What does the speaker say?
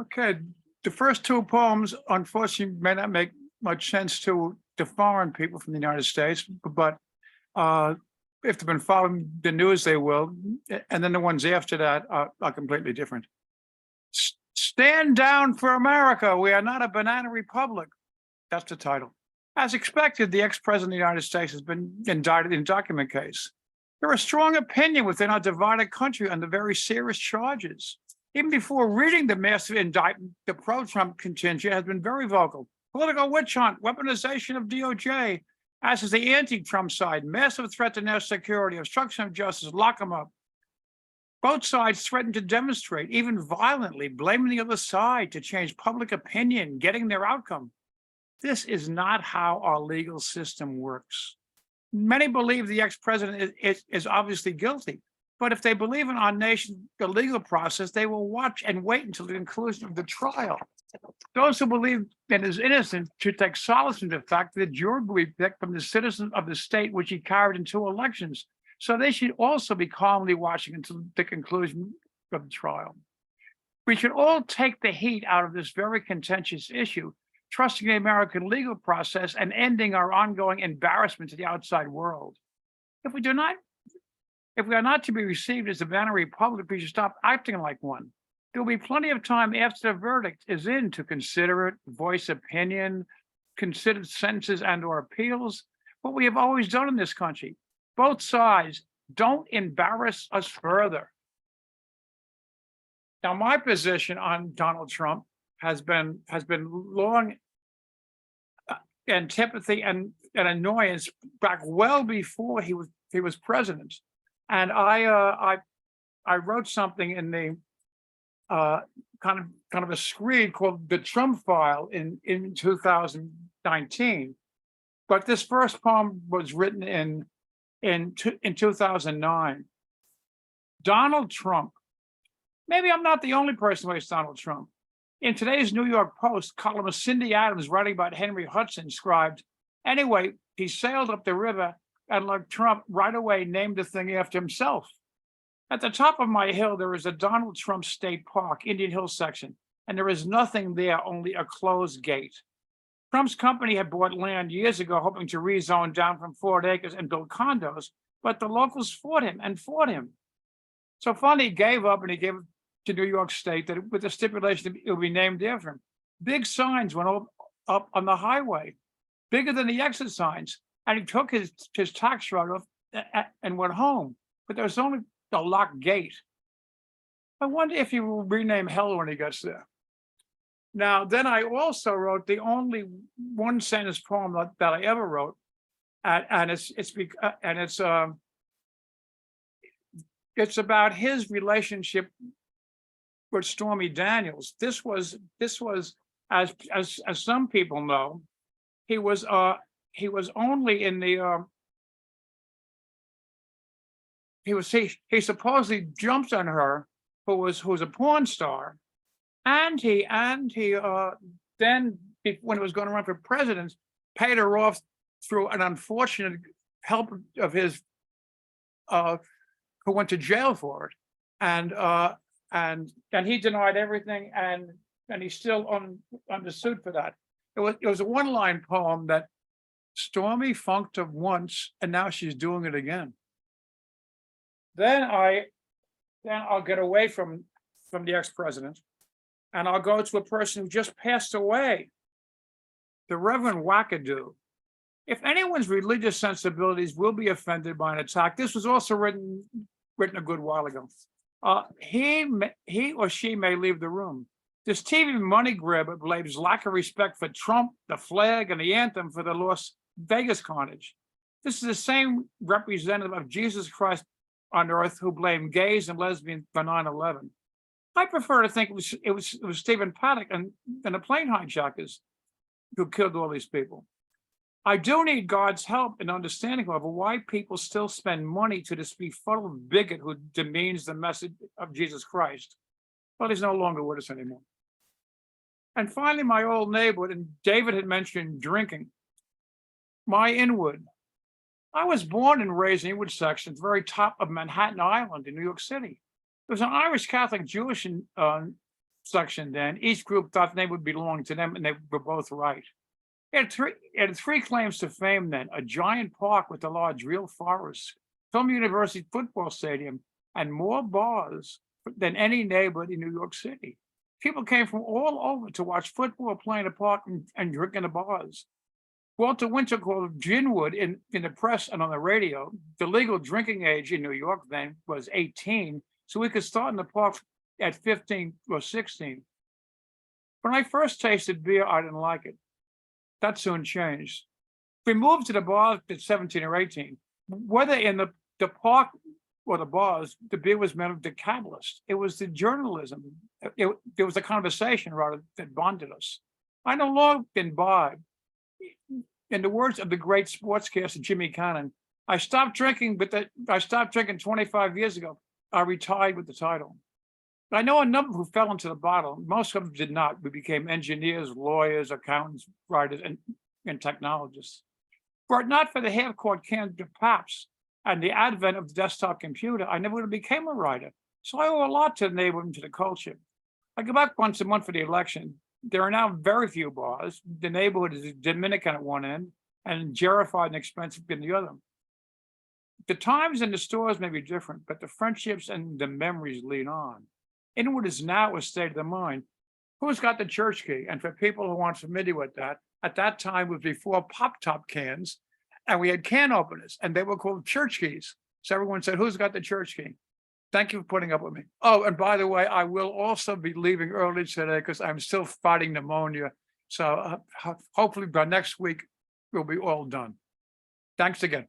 Okay, the first two poems unfortunately may not make much sense to foreign people from the United States, but uh, if they've been following the news, they will. And then the ones after that are completely different. Stand down for America. We are not a banana republic. That's the title. As expected, the ex-president of the United States has been indicted in a document case. There is strong opinion within our divided country on the very serious charges. Even before reading the massive indictment, the pro-Trump contingent has been very vocal. Political witch hunt, weaponization of DOJ, as is the anti-Trump side, massive threat to national security, obstruction of justice, lock them up. Both sides threaten to demonstrate, even violently, blaming the other side to change public opinion, getting their outcome. This is not how our legal system works. Many believe the ex-president is obviously guilty, but if they believe in our nation's legal process, they will watch and wait until the conclusion of the trial. Those who believe that he is innocent should take solace in the fact that the jury will be picked from the citizens of the state which he carried in 2 elections. So they should also be calmly watching until the conclusion of the trial. We should all take the heat out of this very contentious issue, trusting the American legal process and ending our ongoing embarrassment to the outside world. If we are not to be received as a banana republic, we should stop acting like one. There will be plenty of time after the verdict is in to consider it, voice opinion, consider sentences and/or appeals. What we have always done in this country. Both sides, don't embarrass us further. Now, my position on Donald Trump has been long antipathy and annoyance back well before he was president. And I wrote something in the kind of a screed called the Trump File in 2019. But this first poem was written in 2009. Donald Trump. Maybe I'm not the only person who hates Donald Trump. In today's New York Post, columnist Cindy Adams, writing about Henry Hudson, scribed, anyway, he sailed up the river and like Trump right away named the thing after himself. At the top of my hill, there is a Donald Trump State Park, Indian Hill section, and there is nothing there, only a closed gate. Trump's company had bought land years ago, hoping to rezone down from 4 acres and build condos, but the locals fought him. So finally, he gave up and he gave it to New York State that with the stipulation it would be named after him. Big signs went up on the highway, bigger than the exit signs, and he took his tax write-off and went home. But there was only a locked gate. I wonder if he will rename hell when he gets there. Now, then I also wrote the only one sentence poem that I ever wrote, and it's about his relationship with Stormy Daniels. This was as some people know, he was only in the he supposedly jumped on her, who was a porn star. And he then, when he was going to run for president, paid her off through an unfortunate help of his, who went to jail for it, and he denied everything, and he's still under suit for that. It was a one-line poem that Stormy funked her once, and now she's doing it again. Then I'll get away from the ex-president. And I'll go to a person who just passed away, the Reverend Wackadoo. If anyone's religious sensibilities will be offended by an attack, this was also written a good while ago. He or she may leave the room. This TV money grab blames lack of respect for Trump, the flag, and the anthem for the Las Vegas carnage. This is the same representative of Jesus Christ on earth who blamed gays and lesbians for 9/11. I prefer to think it was Stephen Paddock and the plane hijackers who killed all these people. I do need God's help in understanding, however, why people still spend money to this befuddled bigot who demeans the message of Jesus Christ. Well, he's no longer with us anymore. And finally, my old neighborhood, and David had mentioned drinking. My Inwood. I was born and raised in Inwood section, at the very top of Manhattan Island in New York City. There was an Irish Catholic Jewish section then. Each group thought they would belong to them, and they were both right. It had three claims to fame then: a giant park with a large real forest, Film University football stadium, and more bars than any neighborhood in New York City. People came from all over to watch football, play in the park, and drink in the bars. Walter Winter called ginwood in the press and on the radio. The legal drinking age in New York then was 18, so we could start in the park at 15 or 16. When I first tasted beer, I didn't like it. That soon changed. We moved to the bars at 17 or 18. Whether in the park or the bars, the beer was meant of the catalyst. It was the journalism. It was the conversation rather that bonded us. I no longer imbibe. In the words of the great sportscaster Jimmy Cannon, I stopped drinking 25 years ago. I retired with the title. I know a number who fell into the bottle. Most of them did not. We became engineers, lawyers, accountants, writers, and technologists. Were it not for the half-quart cans of Pabst and the advent of the desktop computer, I never would have became a writer. So I owe a lot to the neighborhood and to the culture. I go back once a month for the election. There are now very few bars. The neighborhood is Dominican at one end and gerified and expensive in the other. The times and the stores may be different, but the friendships and the memories lead on. Inward is now a state of the mind. Who's got the church key? And for people who aren't familiar with that, at that time was before pop-top cans, and we had can openers, and they were called church keys. So everyone said, who's got the church key? Thank you for putting up with me. Oh, and by the way, I will also be leaving early today because I'm still fighting pneumonia. So hopefully by next week, we'll be all done. Thanks again.